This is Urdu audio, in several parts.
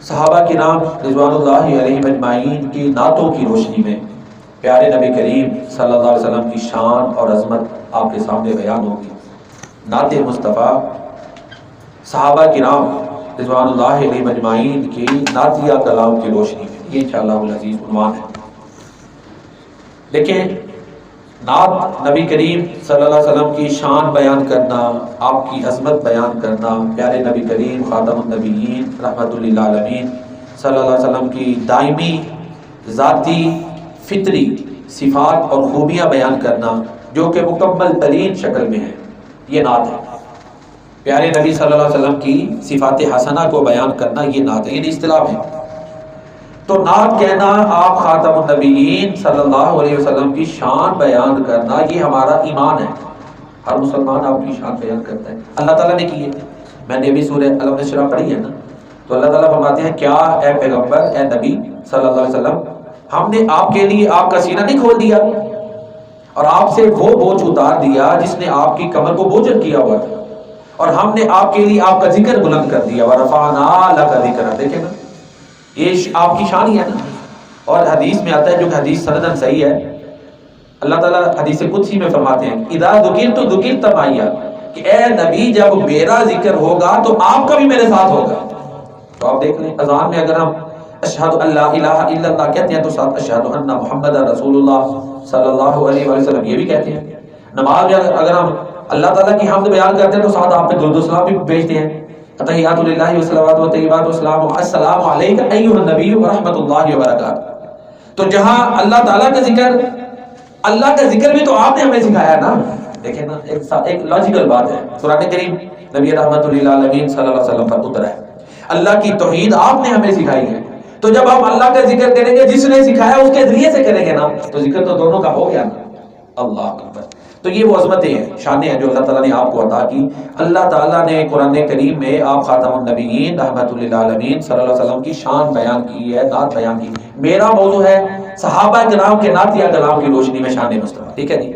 صحابہ کرام رضوان اللہ علیہم اجمعین کی نعتوں کی روشنی میں پیارے نبی کریم صلی اللہ علیہ وسلم کی شان اور عظمت آپ کے سامنے بیان ہوگی۔ نعت مصطفیٰ صحابہ کرام رضوان اللہ علیہم اجمعین کی نعتیہ کلام کی روشنی میں، یہ انشاءاللہ العزیز عنوان ہے۔ دیکھیں، نعت نبی کریم صلی اللہ علیہ وسلم کی شان بیان کرنا، آپ کی عظمت بیان کرنا، پیارے نبی کریم خاتم النبیین رحمۃ للعالمین صلی اللہ علیہ وسلم کی دائمی ذاتی فطری صفات اور خوبیاں بیان کرنا جو کہ مکمل ترین شکل میں ہے، یہ نعت ہے۔ پیارے نبی صلی اللہ علیہ وسلم کی صفات حسنہ کو بیان کرنا، یہ نعت ہے، یہ اصطلاح ہے۔ تو نعت کہنا، آپ خاتم النبیین صلی اللہ علیہ وسلم کی شان بیان کرنا، یہ ہمارا ایمان ہے۔ ہر مسلمان آپ کی شان بیان کرتا ہے، اللہ تعالیٰ نے کی ہے۔ میں نے ابھی سورہ الم نشرح پڑھی ہے نا، تو اللہ تعالیٰ فرماتے ہیں کیا اے پیغمبر، اے نبی صلی اللہ علیہ وسلم، ہم نے آپ کے لیے آپ کا سینہ نہیں کھول دیا اور آپ سے وہ بوجھ اتار دیا جس نے آپ کی کمر کو بوجھل کیا ہوا تھا، اور ہم نے آپ کے لیے آپ کا ذکر بلند کر دیا، وَرَفَعْنَا لَكَ ذِكْرَكَ۔ دیکھیں نا، یہ آپ کی شان ہی ہے نا۔ اور حدیث میں آتا ہے، جو کہ حدیث سندن صحیح ہے، اللہ تعالیٰ حدیث قدسی میں فرماتے ہیں اِذَا ذُكِرْتُ ذُكِرْتَ مَعِيَّ، کہ اے نبی جب میرا ذکر ہوگا تو آپ کا بھی میرے ساتھ ہوگا۔ تو آپ دیکھ لیں، اذان میں اگر ہم اشہد ان لا الہ الا اللہ کہتے ہیں تو ساتھ اشہد ان محمد رسول اللہ صلی اللہ علیہ وسلم یہ بھی کہتے ہیں۔ نماز میں اگر ہم اللہ تعالیٰ کی حمد بیان کرتے ہیں تو ساتھ آپ پہ درود و سلام بھی بھیجتے ہیں، تحیات للہ والصلوات والطیبات والسلام، السلام علیک ایھا النبی ورحمۃ اللہ وبرکاتہ۔ تو جہاں اللہ تعالیٰ کا ذکر، اللہ کا ذکر بھی تو آپ نے ہمیں سکھایا نا۔ دیکھیں نا، ایک لاجیکل بات ہے، قرآن کریم نبی رحمۃ للعالمین صلی اللہ علیہ وسلم پر اترا ہے، اللہ کی توحید آپ نے ہمیں سکھائی ہے۔ تو جب آپ اللہ کا ذکر کریں گے، جس نے سکھایا اس کے ذریعے سے کریں گے نا، تو ذکر تو دونوں کا ہو گیا نا۔ اللہ اکبر۔ تو یہ وہ عظمتیں ہیں، شانیں ہیں جو اللہ تعالیٰ نے آپ کو عطا کی۔ اللہ تعالیٰ نے قرآن کریم میں آپ خاتم النبیین رحمۃ للعالمین صلی اللہ علیہ وسلم کی شان بیان کی ہے، نعت بیان کی۔ میرا موضوع ہے صحابہ کرام کے نعتیہ کلام کی روشنی میں شان مصطفیٰ، ٹھیک ہے جی؟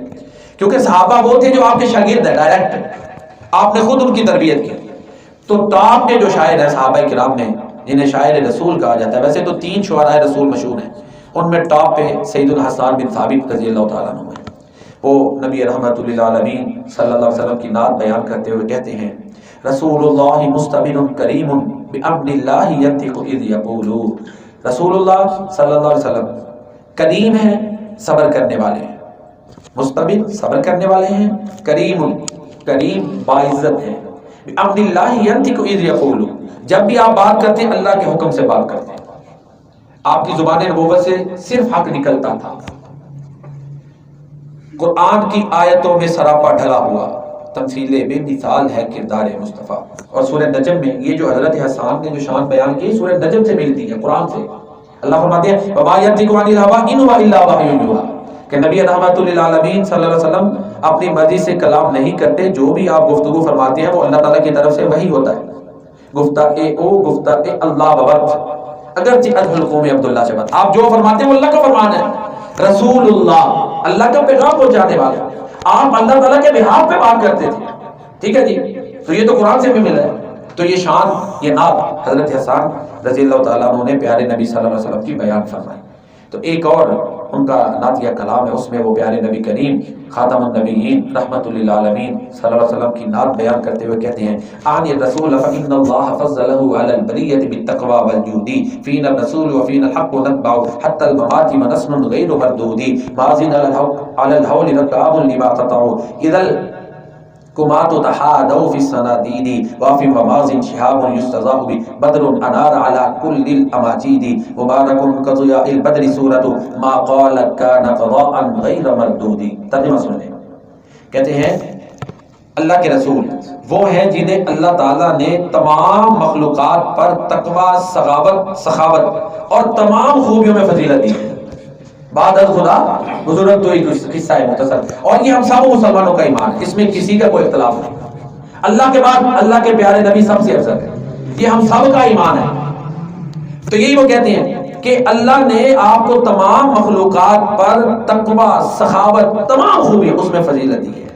کیونکہ صحابہ وہ تھے جو آپ کے شاگرد ہیں، ڈائریکٹ آپ نے خود ان کی تربیت کی۔ تو ٹاپ کے جو شاعر ہیں صحابہ کرام میں، جنہیں شاعر رسول کہا جاتا ہے، ویسے تو 3 شعراء رسول مشہور ہیں، ان میں ٹاپ پہ سید الحسان بن ثابت رضی اللہ تعالیٰ عنہ ہے۔ وہ نبی رحمۃ للعالمین صلی اللہ علیہ وسلم کی نعت بیان کرتے ہوئے کہتے ہیں، رسول اللہ مستبن کریم بامر اللہ ینطق اذ یقول۔ رسول اللہ صلی اللہ علیہ وسلم کریم ہیں، صبر کرنے والے ہیں، مستبن صبر کرنے والے ہیں، کریم باعزت ہیں، بامر اللہ ینطق اذ یقول، جب بھی آپ بات کرتے ہیں اللہ کے حکم سے بات کرتے ہیں، آپ کی زبان نبوت سے صرف حق نکلتا تھا۔ قرآن کی آیتوں میں سراپا ڈھلا ہوا تمثیل بے مثال ہے کردار مصطفیٰ۔ اور سورہ نجم میں یہ جو حضرت حسان نے جو شان بیان کی، سورہ نجم سے ملتی ہے، قرآن سے۔ اللہ فرماتے ہیں وما ينطق عن الهوى ان هو الا وحی یوحی، کہ نبی رحمۃ للعالمین صلی اللہ علیہ وسلم اپنی مرضی سے کلام نہیں کرتے، جو بھی آپ گفتگو فرماتے ہیں وہ اللہ تعالیٰ کی طرف سے وحی ہوتا ہے۔ گفتگو اللہ ببت، اگرچہ القوم عبداللہ سے بات، آپ جو فرماتے ہیں وہ اللہ کا فرمان ہے۔ رسول اللہ، اللہ کا پیغام پہنچانے والا، آپ اللہ تعالیٰ کے بہاف پہ بات کرتے تھے، ٹھیک ہے جی؟ تو یہ تو قرآن سے بھی ملا ہے۔ تو یہ شان، یہ نعت حضرت حسان رضی اللہ تعالیٰ عنہ نے پیارے نبی صلی اللہ علیہ وسلم کی بیان فرمائی۔ تو ایک اور ان کا نعتیہ کلام ہے، اس میں وہ پیارے نبی کریم خاتم النبیین رحمۃ للعالمین صلی اللہ علیہ وسلم کی نعت بیان کرتے ہوئے کہتے ہیں، عن الرسول فإن الله فضله على البریة بالتقوى والجود، فينا الرسول وفينا الحق نتبع حتى الممات منسن غير مردود، ماضٍ على الهول ركاب لما قطعوا اذا الكمات تحادوا في الصناديد، واف وماض شهاب يستضاء بدر انار على كل الاماجيد، مبارك كضياء البدر سورة ما قال كان قضاء غير مردود۔ ترجمہ سن لیں، کہتے ہیں اللہ کے رسول وہ ہیں جنہیں اللہ تعالیٰ نے تمام مخلوقات پر تقوی، سخاوت اور تمام خوبیوں میں فضیلت دی ہے۔ بعد از خدا بزرگ تو ایک قصہ ہے مختصر، اور یہ ہم سب مسلمانوں کا ایمان ہے، اس میں کسی کا کوئی اختلاف نہیں۔ اللہ کے بعد اللہ کے پیارے نبی سب سے افضل ہے، یہ ہم سب کا ایمان ہے۔ تو یہی وہ کہتے ہیں کہ اللہ نے آپ کو تمام مخلوقات پر تقوی، سخاوت، تمام خوبی اس میں فضیلت دی ہے۔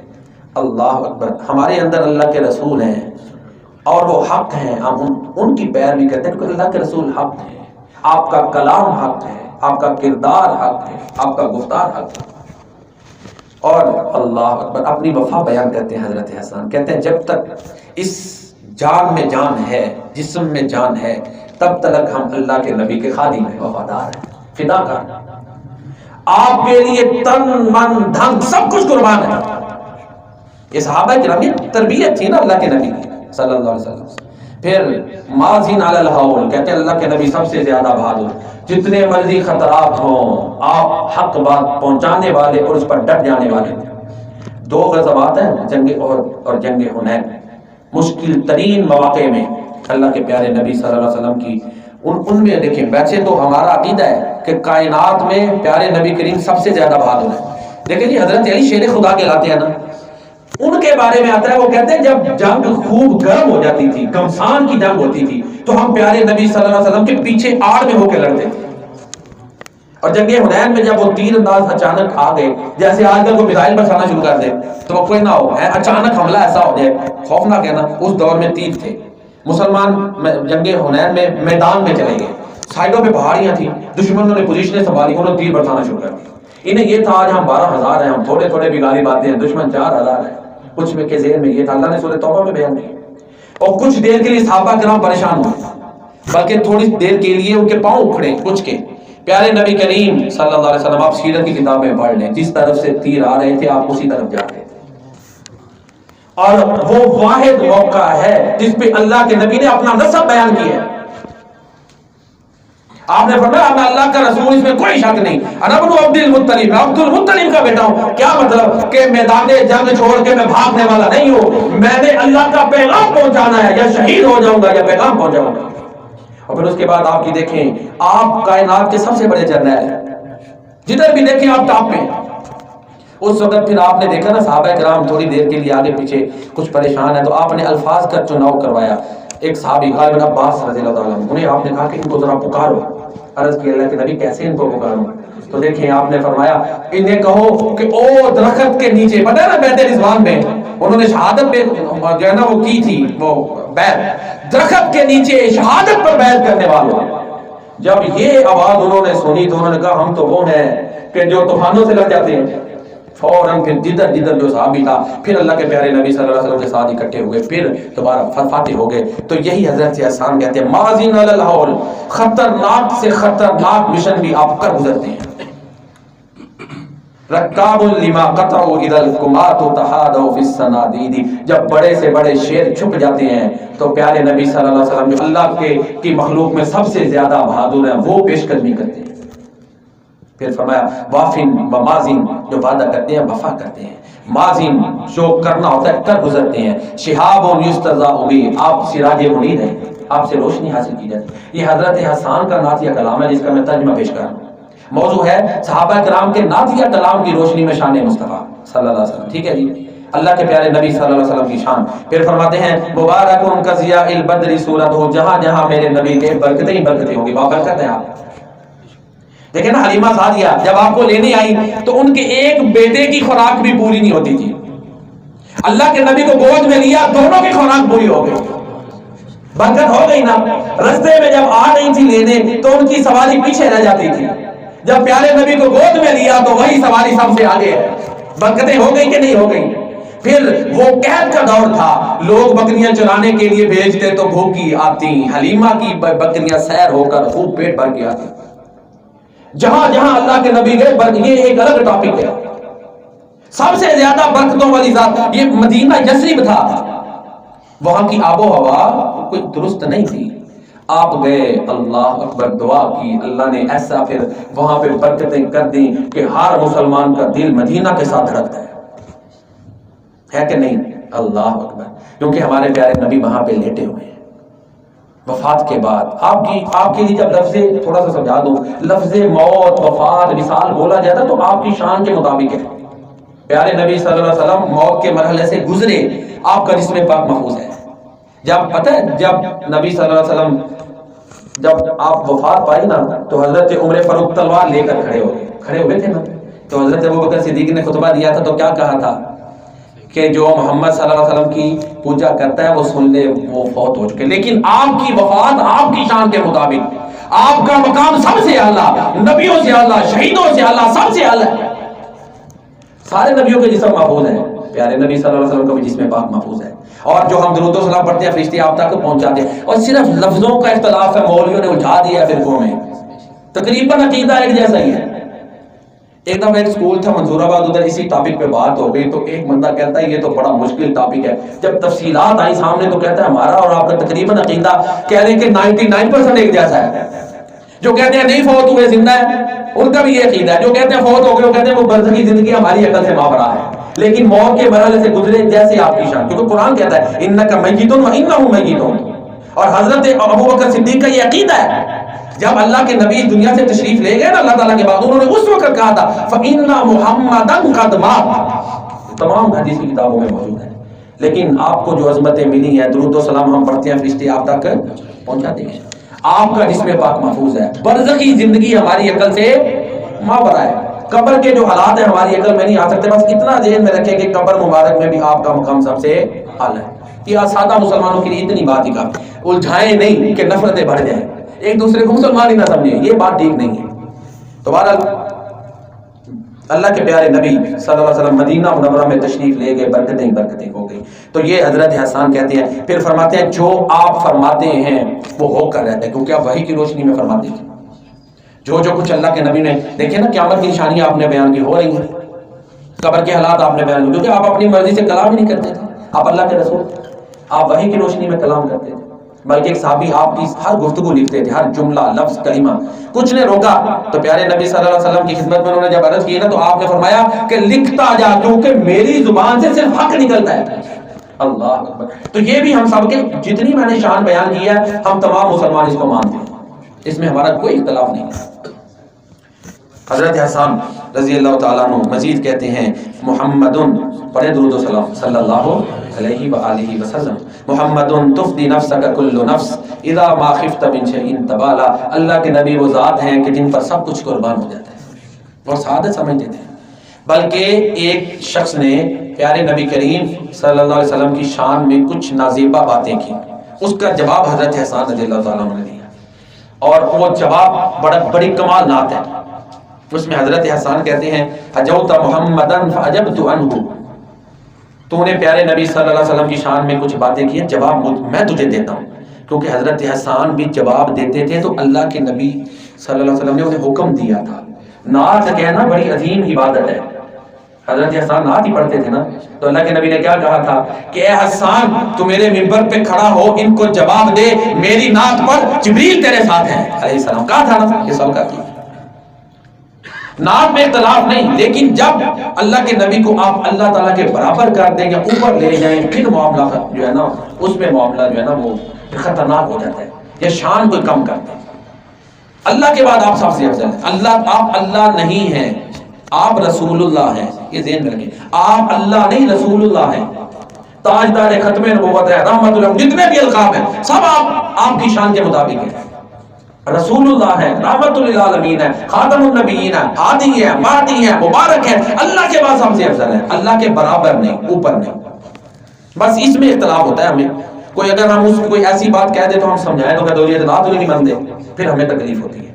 اللہ اکبر۔ ہمارے اندر اللہ کے رسول ہیں، اور وہ حق ہیں، ہم ان کی پیروی کرتے ہیں کیونکہ اللہ کے رسول حق ہیں، آپ کا کلام حق ہے، آپ کا کردار حق ہے، آپ کا گفتار حق ہے۔ اور اللہ اکبر، اپنی وفا بیان کرتے ہیں حضرت حسن، کہتے ہیں جب تک اس جان میں جان ہے، جسم میں جان ہے، تب تک ہم اللہ کے نبی کے خادم ہیں، وفادار ہیں، فدا کار ہیں، آپ کے لیے تن من دھن سب کچھ قربان ہے۔ یہ صحابہ کرام کی تربیت تھی نا اللہ کے نبی کی صلی اللہ علیہ وسلم۔ پھر ماضین علی الحول، کہتے ہیں اللہ کے نبی سب سے زیادہ بہادر، جتنے مرضی خطرات ہوں آپ حق بات پہنچانے والے اور اس پر ڈٹ جانے والے۔ دو غزوات ہیں، جنگ احد اور جنگ حنین، مشکل ترین مواقع میں اللہ کے پیارے نبی صلی اللہ علیہ وسلم کی ان میں دیکھیں، ویسے تو ہمارا عقیدہ ہے کہ کائنات میں پیارے نبی کریم سب سے زیادہ بہادر ہے، دیکھیں جی حضرت علی شیر خدا کہلاتے ہیں نا، ان کے بارے میں آتا ہے، وہ کہتے ہیں جب جنگ خوب گرم ہو جاتی تھی، گھمسان کی جنگ ہوتی تھی، تو ہم پیارے نبی صلی اللہ علیہ وسلم کے پیچھے آڑ میں ہو کے لڑتے تھے۔ اور جنگ حنین میں جب وہ تیر انداز اچانک آ گئے، جیسے آج کل کو میزائل برسانا شروع کر دے تو کوئی نہ ہو، اچانک حملہ ایسا ہو جائے، خوفناک ہے نا، اس دور میں تیر تھے، مسلمان جنگ حنین میں میدان میں چلے گئے، سائڈوں پہ پہاڑیاں تھیں، دشمنوں نے پوزیشنیں سنبھالی، انہوں نے تیر برسانا شروع کر دی۔ انہیں یہ تھا آج ہم 12,000 ہیں، ہم تھوڑے تھوڑے بھی غالب آتے ہیں، دشمن 4,000 ہیں، کچھ میں کے ذہن میں یہ تھا، اللہ نے سورہ توبہ میں بیان کیا، اور کچھ دیر کے لیے صحابہ کرام پریشان ہوئے، بلکہ تھوڑی دیر کے لیے ان کے پاؤں اکھڑے کچھ کے۔ پیارے نبی کریم صلی اللہ علیہ وسلم، آپ سیرت کی کتابیں پڑھ لیں، جس طرف سے تیر آ رہے تھے آپ اسی طرف جا رہے تھے، اور وہ واحد موقع ہے جس پہ اللہ کے نبی نے اپنا نسب بیان کیا ہے۔ آپ نے فرمایا میں اللہ کا رسول، اس میں کوئی شک نہیں، انا ابن عبد المطلب، میں عبد المطلب کا بیٹا ہوں۔ کیا مطلب کہ میدان جنگ چھوڑ کے میں بھاگنے والا نہیں ہوں، میں نے اللہ کا پیغام پہنچانا ہے، یا شہید ہو جاؤں گا یا پیغام پہنچاؤں گا۔ اور پھر اس کے بعد آپ کی دیکھیں، آپ کائنات کے سب سے بڑے جرنیل ہیں، جدھر بھی دیکھیں آپ ٹاپ میں۔ اس وقت پھر آپ نے دیکھا نا صحابہ کرام تھوڑی دیر کے لیے آگے پیچھے کچھ پریشان ہیں، تو آپ نے الفاظ کا چناؤ کروایا۔ ایک صحابی غالب عباس رضی اللہ تعالیٰ عنہ، انہیں آپ نے کہا کہ ان کو ذرا پکارو۔ عرض کی اللہ کے نبی کیسے ان کو پکاروں؟ تو دیکھیں آپ نے فرمایا انہیں کہو کہ او درخت کے نیچے، پتہ ہے نا بیعت رضوان میں انہوں نے شہادت پہ جو ہے نا وہ کی تھی، وہ بیعت درخت کے نیچے شہادت پر بیعت کرنے والوں۔ جب یہ آواز انہوں نے سنی تو انہوں نے کہا ہم تو وہ ہیں کہ جو طوفانوں سے لڑ جاتے ہیں۔ فوراً پھر جدھر جدھر جو صحابی تھا پھر اللہ کے پیارے نبی صلی اللہ علیہ وسلم کے ساتھ اکٹھے ہوئے، پھر دوبارہ فاتح ہو گئے۔ تو یہی حضرت احسان کہتے ہیں ماضین علی الحول، خطرناک سے خطرناک مشن بھی آپ کر گزرتے ہیں۔ رکاب لما قطعوا اذا القمات تحادوا فی الصنادید، جب بڑے سے بڑے شیر چھپ جاتے ہیں تو پیارے نبی صلی اللہ علیہ وسلم جو اللہ کی مخلوق میں سب سے زیادہ بہادر ہیں وہ پیش قدمی کرتے ہیں۔ پھر فرمایا وافن و ماضین، جو وعدہ کرتے ہیں وفا کرتے ہیں، ماضین جو کرنا ہوتا ہے کر گزرتے ہیں، شہاب یستضاء بہ، آپ سراج منیر ہیں، آپ سے روشنی حاصل کی جاتی ہے۔ یہ حضرت حسان کا نعتیہ کلام ہے جس کا میں ترجمہ پیش کر رہا ہوں۔ موضوع ہے صحابہ کرام کے نعتیہ کلام کی روشنی میں شان مصطفیٰ صلی اللہ علیہ وسلم، ٹھیک ہے جی، اللہ کے پیارے نبی صلی اللہ علیہ وسلم کی شان۔ پھر فرماتے ہیں مبارک ان کا ضیاء البدر صورت ہو، جہاں جہاں میرے نبی کے برکتیں ہی برکتیں ہوں گی، بابرکت ہیں آپ۔ دیکھیں نا حلیمہ سعدیہ جب آپ کو لینے آئی تو ان کے ایک بیٹے کی خوراک بھی پوری نہیں ہوتی تھی، اللہ کے نبی کو گود میں لیا، دونوں کی خوراک پوری ہو گئی، برکت ہو گئی نا۔ رستے میں جب آ رہی تھی لینے تو ان کی سواری پیچھے رہ جاتی تھی، جب پیارے نبی کو گود میں لیا تو وہی سواری سب سے آگے ہے، برکتیں ہو گئی کہ نہیں ہو گئی۔ پھر وہ قحط کا دور تھا، لوگ بکریاں چرانے کے لیے بھیجتے تو بھوکی آتی، حلیمہ کی بکریاں سیر ہو کر خوب پیٹ بھر کے آتی۔ جہاں جہاں اللہ کے نبی گئے، یہ ایک الگ ٹاپک ہے، سب سے زیادہ برکتوں والی ذات یہ مدینہ یثرب تھا، وہاں کی آب و ہوا کوئی درست نہیں تھی، آپ گئے، اللہ اکبر دعا کی، اللہ نے ایسا پھر وہاں پہ برکتیں کر دیں کہ ہر مسلمان کا دل مدینہ کے ساتھ دھڑکتا ہے کہ نہیں؟ اللہ اکبر، کیونکہ ہمارے پیارے نبی وہاں پہ لیٹے ہوئے ہیں وفات کے بعد۔ آپ کے لیے جب لفظ تھوڑا سا سمجھا دوں، لفظ موت، وفات، وصال بولا جاتا تو آپ کی شان کے مطابق ہے۔ پیارے نبی صلی اللہ علیہ وسلم موت کے مرحلے سے گزرے، آپ کا جسم پاک محفوظ ہے۔ جب پتہ ہے جب نبی صلی اللہ علیہ وسلم جب آپ وفات پائی نا تو حضرت عمر فاروق تلوار لے کر کھڑے ہوئے تھے نا، تو حضرت ابوبکر صدیق نے خطبہ دیا تھا تو کیا کہا تھا کہ جو محمد صلی اللہ علیہ وسلم کی پوجا کرتا ہے وہ سن لے وہ فوت ہو چکے، لیکن آپ کی وفات آپ کی شان کے مطابق، آپ کا مقام سب سے اعلیٰ، نبیوں سے اعلیٰ، شہیدوں سے اعلیٰ، سب سے اعلیٰ۔ سارے نبیوں کے جسم محفوظ ہیں، پیارے نبی صلی اللہ علیہ وسلم کا بھی جسم پاک محفوظ ہے، اور جو ہم درود و سلام پڑھتے ہیں فرشتے آپ تک پہنچاتے ہیں، اور صرف لفظوں کا اختلاف ہے، مولویوں نے اٹھا دیا ہے فرقوں میں، تقریباً عقیدہ ایک جیسا ہی ہے۔ ایک دفعہ ایک سکول تھا منصور آباد، ادھر اسی ٹاپک پہ بات ہو گئی، تو ایک بندہ کہتا ہے یہ تو بڑا مشکل ٹاپک ہے، جب تفصیلات آئی سامنے تو کہتا ہے ہمارا اور آپ کا تقریباً عقیدہ کہہ رہے ہیں کہ 99% ایک جیسا ہے۔ جو کہتے ہیں نہیں فوت ہوئے زندہ ہے ان کا بھی یہ عقیدہ ہے، جو کہتے ہیں فوت ہو گئے وہ کہتے ہیں وہ برزخی زندگی ہماری عقل سے مابرا ہے، لیکن موت کے مرحلے سے گزرے جیسے آپ کی شان، کیونکہ قرآن کہتا ہے انک میت و انہم میتون، اور حضرت ابو بکر صدیق کا یہ عقیدہ ہے، جب اللہ کے نبی دنیا سے تشریف لے گئے نا اللہ تعالیٰ کے بعد، انہوں نے اس وقت کہا تھا فَإِنَّ مُحَمَّدًا قَدْ مَاتَ، تمام حدیث کی کتابوں میں موجود ہے۔ لیکن آپ کو جو عظمتیں ملی ہیں، درود و سلام ہم پڑھتے ہیں، فرشتے آپ تک پہنچاتے ہیں، آپ کا جسم پاک محفوظ ہے، برزخی زندگی ہماری عقل سے مابرا ہے، قبر کے جو حالات ہیں ہماری عقل میں نہیں آ سکتے، بس اتنا ذہن میں رکھیں کہ قبر مبارک میں بھی آپ کا مقام سب سے اعلیٰ ہے۔ یہ سادہ مسلمانوں کے لیے اتنی بات ہی کافی، الجھائیں نہیں کہ نفرتیں بڑھ جائیں، ایک دوسرے کو مسلمان ہی نہ سمجھیں، یہ بات ٹھیک نہیں ہے۔ تو بہرحال اللہ کے پیارے نبی صلی اللہ علیہ وسلم مدینہ منورہ میں تشریف لے گئے، برکتیں برکتیں ہو گئی۔ تو یہ حضرت حسان کہتے ہیں، پھر فرماتے ہیں جو آپ فرماتے ہیں وہ ہو کر رہتا ہے، کیونکہ آپ وحی کی روشنی میں فرماتے ہیں، جو کچھ اللہ کے نبی نے دیکھے نا، قیامت کی نشانیاں آپ نے بیان کی ہو رہی ہیں، قبر کے حالات آپ نے بیان کی، کیونکہ آپ اپنی مرضی سے کلام ہی نہیں کرتے تھے، آپ اللہ کے رسول، آپ وحی کی روشنی میں کلام کرتے تھے، بلکہ ایک صحابی آپ کی ہر گفتگو لکھتے تھے، ہر جملہ لفظ کلمہ، کچھ نے روکا تو پیارے نبی صلی اللہ علیہ وسلم کی خدمت میں انہوں نے جب عرض کی نا تو آپ نے فرمایا کہ لکھتا جا کیونکہ میری زبان سے صرف حق نکلتا ہے۔ اللہ اکبر۔ تو یہ بھی ہم سب کے جتنی میں نے شان بیان کی ہے، ہم تمام مسلمان اس کو مانتے ہیں، اس میں ہمارا کوئی اختلاف نہیں ہے۔ حضرت حسان رضی اللہ تعالیٰ عنہ مزید کہتے ہیں محمد، پڑھے درود و سلام صلی اللہ علیہ وآلہ وسلم، محمد تفدی نفسک کل نفس اذا ما خفت من شیء تبالا، اللہ کے نبی وہ ذات ہیں کہ جن پر سب کچھ قربان ہو جاتا ہے، اور سعادت سمجھتے تھے۔ بلکہ ایک شخص نے پیارے نبی کریم صلی اللہ علیہ وسلم کی شان میں کچھ نازیبہ باتیں کی، اس کا جواب حضرت حسان رضی اللہ تعالیٰ عنہ نے دیا، اور وہ جواب بڑی کمال نات ہے۔ اس میں حضرت حسان کہتے ہیں حجوت محمدن فعجبت عنہ، تو نے پیارے نبی صلی اللہ علیہ وسلم کی شان میں کچھ باتیں کی ہیں، جواب میں تجھے دیتا ہوں، کیونکہ حضرت حسان بھی جواب دیتے تھے تو اللہ کے نبی صلی اللہ علیہ وسلم نے انہیں حکم دیا تھا۔ نعت کہنا بڑی عظیم عبادت ہے، حضرت حسان نعت ہی پڑھتے تھے نا، تو اللہ کے نبی نے کیا کہا تھا کہ اے حسان تو میرے منبر پہ کھڑا ہو، ان کو جواب دے میری نعت پر جبریل تیرے ساتھ ہے علیہ السلام، کہا تھا نا، یہ سب کا کیا نعت میں اختلاف نہیں، لیکن جب اللہ کے نبی کو آپ اللہ تعالیٰ کے برابر کر دیں یا اوپر لے جائیں پھر معاملہ جو ہے نا، اس میں معاملہ جو ہے نا وہ خطرناک ہو جاتا ہے، یا شان کو کم کرتے ہیں۔ اللہ کے بعد آپ سب سے افضل ہیں، اللہ، آپ اللہ نہیں ہیں، آپ رسول اللہ ہیں، یہ ذہن میں رکھیں، آپ اللہ نہیں رسول اللہ ہیں، تاجدار ختم نبوت ہے، رحمت اللہ، جتنے بھی القاب ہیں سب آپ کی شان کے مطابق ہیں، رسول اللہ ہے، رحمت للعالمین ہے، خاتم النبیین ہے، ہادی ہے، مہدی ہے، مبارک ہے، اللہ کے بعد سب سے افضل ہے، اللہ کے برابر نہیں، اوپر نہیں۔ بس اس میں اختلاف ہوتا ہے ہمیں، کوئی اگر ہم اس کوئی ایسی بات کہہ دے تو ہم سمجھائیں تو کہتے ہیں یہ بات نہیں مانتے، پھر ہمیں تکلیف ہوتی ہے۔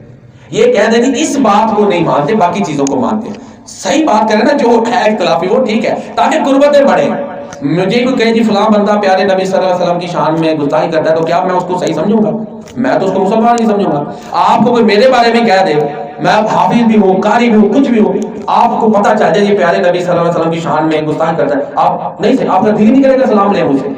یہ کہہ دیں کہ اس بات کو نہیں مانتے باقی چیزوں کو مانتے، صحیح بات کریں نا، جو ہے اختلافی وہ ٹھیک ہے تاکہ قربتیں بڑھیں۔ مجھے کوئی کہے جی فلاں بندہ پیارے نبی صلی اللہ علیہ وسلم کی شان میں گستاخی کرتا ہے تو کیا میں اس کو صحیح سمجھوں گا؟ میں تو اس کو مسلمان نہیں سمجھوں گا۔ آپ کو کوئی میرے بارے میں کہہ دے، میں حافظ بھی ہوں، قاری بھی ہوں، کچھ بھی ہوں، آپ کو پتہ چل جائے یہ پیارے نبی صلی اللہ علیہ وسلم کی شان میں گستاخی کرتا ہے، آپ نہیں سے آپ کا دل نہیں کرے گا سلام لیں مجھ سے۔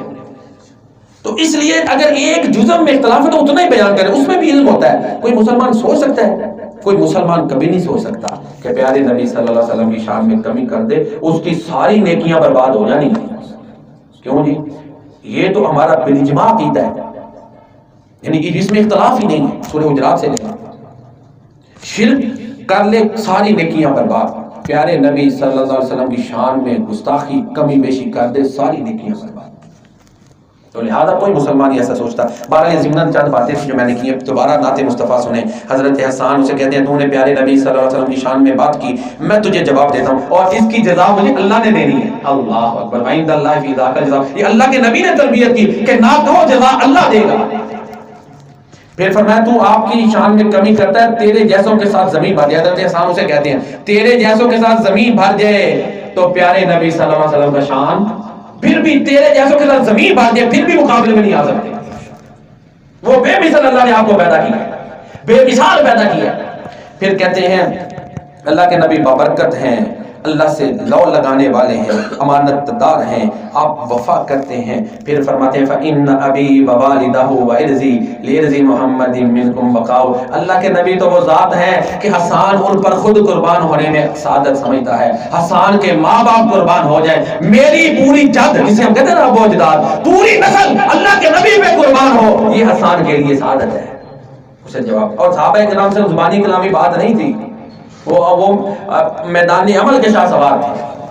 تو اس لیے اگر ایک جزم میں اختلاف ہے تو اتنا ہی بیان کریں، اس میں بھی علم ہوتا ہے۔ کوئی مسلمان سوچ سکتا ہے، کوئی مسلمان کبھی نہیں سوچ سکتا کہ پیارے نبی صلی اللہ علیہ وسلم کی شان میں کمی کر دے اس کی ساری نیکیاں برباد ہو جانی۔ کیوں جی؟ یہ تو ہمارا بالاجماع عقیدہ ہے، یعنی اس میں اختلاف ہی نہیں ہے۔ سورہ حجرات سے لے شرک کر لے ساری نیکیاں برباد، پیارے نبی صلی اللہ علیہ وسلم کی شان میں گستاخی کمی بیشی کر دے ساری نیکیاں برباد۔ تو لہٰذا کوئی مسلمان ایسا سوچتا. بارہ یہ ضمن چند باتیں جو میں نے کی ہیں. دوبارہ نعت مصطفیٰ سنیں. حضرت حسان اسے کہتے ہیں تو نے پیارے نبی صلی اللہ علیہ وسلم کی شان میں بات کی, میں تجھے جواب دیتا ہوں اور اس کی جزا مجھے اللہ نے دینی ہے. اللہ اکبر. عند اللہ فی ذاک الجزاء. یہ اللہ کے نبی نے تربیت کی کہ نہ کہو جزا اللہ دے گا. پھر فرمایا تو آپ کی شان میں کمی کرتا ہے, تیرے جیسوں کے ساتھ زمین بھر جائے. حضرت حسان اسے کہتے ہیں تیرے جیسوں کے ساتھ زمین بھر جائے تو پیارے نبی صلی اللہ علیہ وسلم کا شان پھر بھی تیرے جیسوں کے ساتھ زمین بھر جائے پھر بھی مقابلے میں نہیں آ سکتے. وہ بے مثال اللہ نے آپ کو پیدا کیا, بے مثال پیدا کیا. پھر کہتے ہیں اللہ کے نبی بابرکت ہیں, اللہ سے لو لگانے والے ہیں, امانت دار ہیں, آپ وفا کرتے ہیں. پھر فرماتے ہیں فَإِنَّ أَبِي وَوَالِدَهُ وَإِرْضِي لِإِرْضِ مُحَمَّدٍ مِنْكُمْ بَقَاءُ. اللہ کے نبی تو وہ ذات ہے کہ حسان ان پر خود قربان ہونے میں سعادت سمجھتا ہے. حسان کے ماں باپ قربان ہو جائیں, میری پوری جد جسے ہم کہتے ہیں نا ابو اجداد, پوری نسل اللہ کے نبی پہ قربان ہو, یہ حسان کے لیے سعادت ہے. اسے جواب. اور صحابہ کرام سے زبانی کلامی بات نہیں تھی, وہ میدانی عمل کے شاہ سوار تھے.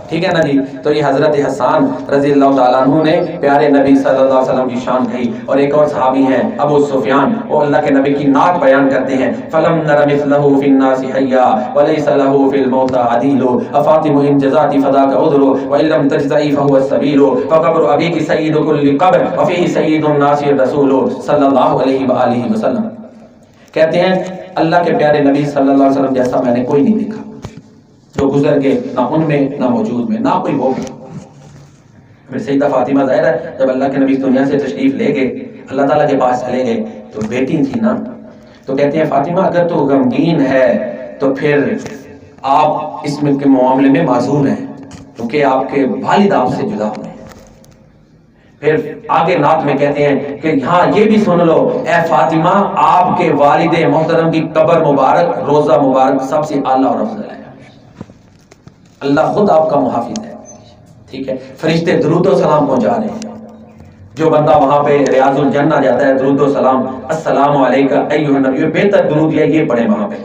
ٹھیک ہے نا جی. تو یہ حضرت حسان رضی اللہ تعالیٰ عنہ نے پیارے نبی صلی اللہ علیہ وسلم کی شان کہی. اور ایک اور صحابی ہیں ابو سفیان, وہ اللہ کے نبی کی نعت بیان کرتے ہیں فَلَمْ نَرَ مِثْلَهُ فِي النَّاسِ حَيًّا وَلَيْسَ لَهُ فِي الْمَوْتِ عَدِيلٌ أَفَاطِمُ إِنْ جَزَاتِ فَذَاكَ عُذْرٌ وَإِنْ لَمْ تَجْزَئِ فَهُوَ السَّبِيلُ فَقَبْرُ أَبِيكِ سَيِّدُ كُلِّ قَبْرٍ وَفِيهِ سَيِّدُ النَّاسِ الرَّسُولُ صلی اللہ علیہ وآلہ وسلم. کہتے ہیں اللہ کے پیارے نبی صلی اللہ علیہ وسلم جیسا میں نے کوئی نہیں دیکھا جو گزر گئے, نہ ان میں نہ موجود میں, نہ کوئی وہ بھی. پھر سیدہ فاطمہ ظاہر ہے جب اللہ کے نبی دنیا سے تشریف لے گئے, اللہ تعالیٰ کے پاس چلے گئے, تو بیٹی تھی نا, تو کہتے ہیں فاطمہ اگر تو غمگین ہے تو پھر آپ اس میں کے معاملے میں معذور ہیں کیونکہ آپ کے والد آپ سے جدا ہوئے ہیں. پھر آگے نعت میں کہتے ہیں کہ ہاں یہ بھی سن لو اے فاطمہ, آپ کے والد محترم کی قبر مبارک, روزہ مبارک سب سے اعلیٰ اور افضل ہے. اللہ خود آپ کا محافظ ہے. ٹھیک ہے. فرشتے درود و سلام پہنچا رہے ہیں. جو بندہ وہاں پہ ریاض الجنہ جاتا ہے, درود و سلام السلام علیکہ ایھا النبی, بہتر درود یہ پڑھے وہاں پہ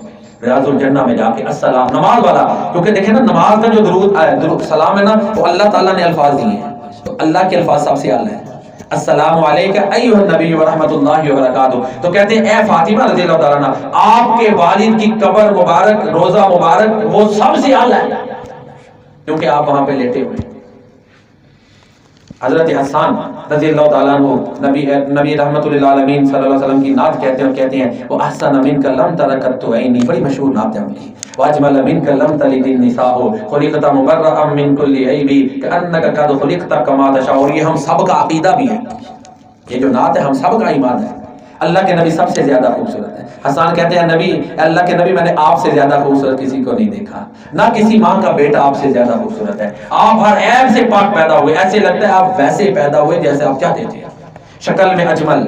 ریاض الجنہ میں جا کے السلام, نماز والا. کیونکہ دیکھیں نا نماز کا جو درود سلام ہے نا وہ اللہ تعالیٰ نے الفاظ دیے ہیں, تو اللہ کے الفاظ سب سے اعلیٰ ہیں. السلام علیکہ ایھا النبی ورحمۃ اللہ وبرکاتہ. تو کہتے ہیں اے فاطمہ رضی اللہ تعالیٰ عنہ, آپ کے والد کی قبر مبارک, روزہ مبارک وہ سب سے اعلیٰ ہے کیونکہ آپ وہاں پہ لیٹے ہوئے. حضرت حسان رضی اللہ تعالیٰ عنہ نبی رحمت للعالمین صلی اللہ علیہ وسلم کی نعت کہتے ہیں اور کہتے ہیں وہ احسن منک لم تر قط عینی, بڑی مشہور نعت ہے ان کی. واجمل منک لم تلد النساء خلقت مبرئا من کل عیب کانک قد خلقت کما تشاء. اور یہ ہم سب کا عقیدہ بھی ہے, یہ جو نعت ہے ہم سب کا ایمان ہے. اللہ کے نبی سب سے زیادہ خوبصورت ہے. حسان کہتے ہیں نبی, اللہ کے نبی میں نے آپ سے زیادہ خوبصورت کسی کو نہیں دیکھا, نہ کسی ماں کا بیٹا آپ سے زیادہ خوبصورت ہے. آپ ہر عیب سے پاک پیدا ہوئے, ایسے لگتا ہے آپ ویسے پیدا ہوئے جیسے آپ چاہتے تھے. شکل میں اجمل,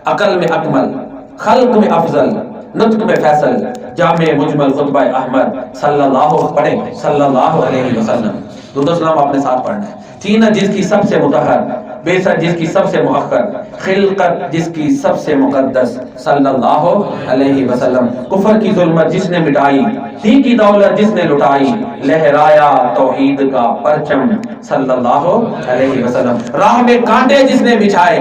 عقل میں اکمل, خلق میں افضل, نطق میں فیصل, جامع مجمل خطبہ احمد صلی اللہ پڑھیں صلی اللہ علیہ وسلم. درود و سلام آپ نے ساتھ پڑھنا ہے. تین جس کی سب سے مطہر, بیسر جس کی سب سے مؤخر, خلقت جس کی سب سے مقدس صلی اللہ علیہ وسلم. کفر کی ظلمت جس نے مٹائی, دین کی دولت جس نے لٹائی, لہرایا توحید کا پرچم صلی اللہ علیہ وسلم. راہ میں کانٹے جس نے بچھائے,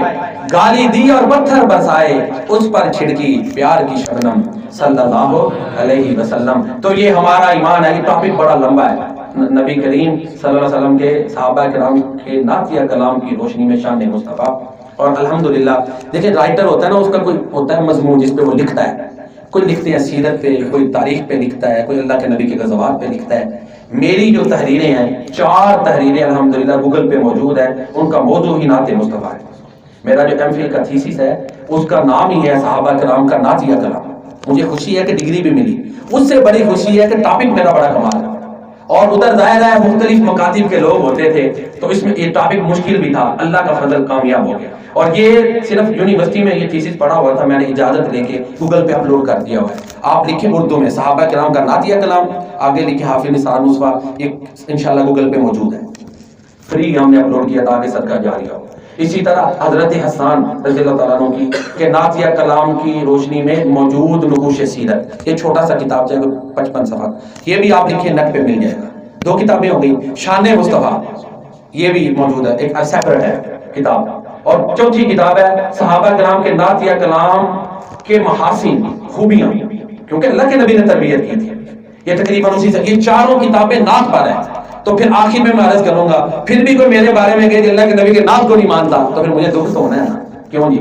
گالی دی اور پتھر برسائے, اس پر چھڑکی پیار کی شبنم صلی اللہ علیہ وسلم. تو یہ ہمارا ایمان ہے. یہ ٹاپک بڑا لمبا ہے. نبی کریم صلی اللہ علیہ وسلم کے صحابہ کرام کے نعتیہ کلام کی روشنی میں شان مصطفیٰ. اور الحمدللہ دیکھیں رائٹر ہوتا ہے نا, اس کا کوئی ہوتا ہے مضمون جس پہ وہ لکھتا ہے. کوئی لکھتے ہیں سیرت پہ, کوئی تاریخ پہ لکھتا ہے, کوئی اللہ کے نبی کے غزوات پہ لکھتا ہے. میری جو تحریریں ہیں 4 تحریریں الحمدللہ گوگل پہ موجود ہیں, ان کا موضوع ہی نعت مصطفیٰ ہے. میرا جو ایم فل کا تھیسس ہے اس کا نام ہی ہے صحابہ کرام کا نعتیہ کلام. مجھے خوشی ہے کہ ڈگری بھی ملی, اس سے بڑی خوشی ہے کہ ٹاپک میرا بڑا کمال ہے. اور ادھر ظاہر ہے مختلف مکاتب کے لوگ ہوتے تھے تو اس میں یہ ٹاپک مشکل بھی تھا, اللہ کا فضل کامیاب ہو گیا. اور یہ صرف یونیورسٹی میں یہ تھیسس پڑھا ہوا تھا, میں نے اجازت لے کے گوگل پہ اپلوڈ کر دیا ہوا ہے. آپ لکھیں اردو میں صحابہ کرام کا نعتیہ کلام, آگے لکھیں حافظ نثار نصفہ, یہ انشاءاللہ گوگل پہ موجود ہے, فری ہم نے اپلوڈ کیا تاکہ صدقہ جاری ہو. اسی طرح حضرت حسان رضی اللہ تعالیٰ عنہ کی کہ نعتیہ کلام کی روشنی میں موجود نقوش سیرت, یہ چھوٹا سا کتاب ہے 55 صفحہ, یہ بھی آپ لکھیں نیٹ پہ مل جائے گا. 2 کتابیں ہو گئی. شان مصطفیٰ یہ بھی موجود ہے, ایک سیپریٹ ہے کتاب. اور چوتھی کتاب ہے صحابہ کرام کے نعت یا کلام کے محاسن خوبیاں، کیونکہ اللہ کے نبی نے تربیت کی تھی. یہ تقریباً اسی سے یہ چاروں کتابیں نعت پر ہیں. تو پھر آخر میں عرض کروں گا پھر بھی کوئی میرے بارے میں کہے کہ اللہ کے نبی کے نعت کو نہیں مانتا تو پھر مجھے دکھ تو ہونا ہے نا. کیوں جی؟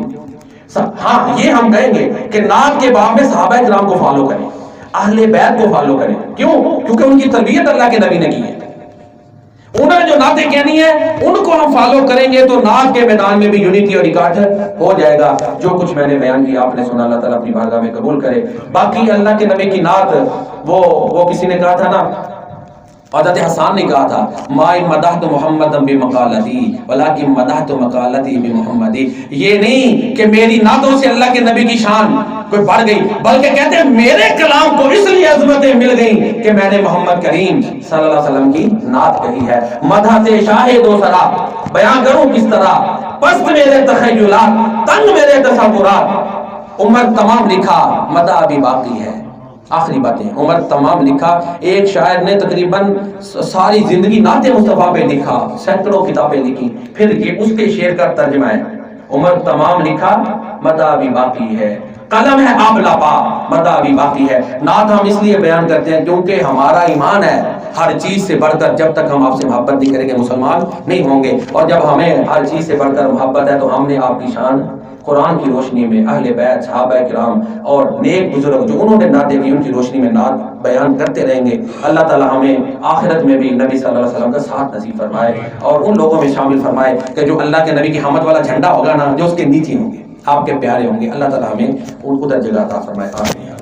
ہاں یہ ہم کہیں گے کہ نعت کے باب میں صحابہ کرام کو فالو کریں، اہل بیت کو فالو کریں. کیوں؟ کیونکہ ان کی تربیت اللہ کے نبی نے کی ہے. انہوں نے جو نعتیں کہنی ہے ان کو ہم فالو کریں گے تو نعت کے میدان میں بھی یونیٹی اور اکاٹھ ہو جائے گا. جو کچھ میں نے بیان کیا آپ نے سنا، اللہ تعالیٰ اپنی بارگاہ میں قبول کرے. باقی اللہ کے نبی کی نعت وہ کسی نے کہا تھا نا، حضرت حسان نے کہا تھا ما مدحت محمد بمقالتی ولکن مدحت مقالتی بمحمدی. یہ نہیں کہ میری نعتوں سے اللہ کے نبی کی شان کوئی بڑھ گئی، بلکہ کہتے ہیں میرے کلام کو اس لیے عظمتیں مل گئیں کہ میں نے محمد کریم صلی اللہ علیہ وسلم کی نعت کہی ہے. مدحت شاہ دو سرا بیان کروں کس طرح، پست میرے تخیلات تنگ میرے تصورات، عمر تمام لکھا مدح ابھی باقی ہے. آخری باتیں، عمر تمام لکھا. ایک شاعر نے تقریباً ساری زندگی نعت مصطفیٰ پہ لکھا، سینکڑوں کتابیں لکھی. پھر یہ اس کے شعر کا ترجمہ ہے، عمر تمام لکھا مدح ابھی باقی ہے، قلم ہے آپ لاپا مدح ابھی باقی ہے. نعت ہم اس لیے بیان کرتے ہیں کیونکہ ہمارا ایمان ہے ہر چیز سے بڑھ کر جب تک ہم آپ سے محبت نہیں کریں گے مسلمان نہیں ہوں گے. اور جب ہمیں ہر چیز سے بڑھ کر محبت ہے تو ہم نے آپ کی شان قرآن کی روشنی میں، اہل بیت صحابہ کرام اور نیک بزرگ جو انہوں نے نعتیں کی ان کی روشنی میں نعت بیان کرتے رہیں گے. اللہ تعالیٰ ہمیں آخرت میں بھی نبی صلی اللہ علیہ وسلم کا ساتھ نصیب فرمائے اور ان لوگوں میں شامل فرمائے کہ جو اللہ کے نبی کی حمد والا جھنڈا ہوگا نا، جو اس کے نیچے ہوں گے، آپ کے پیارے ہوں گے. اللہ تعالیٰ ہمیں ان ادھر جگہ عطا فرمائے. آمین.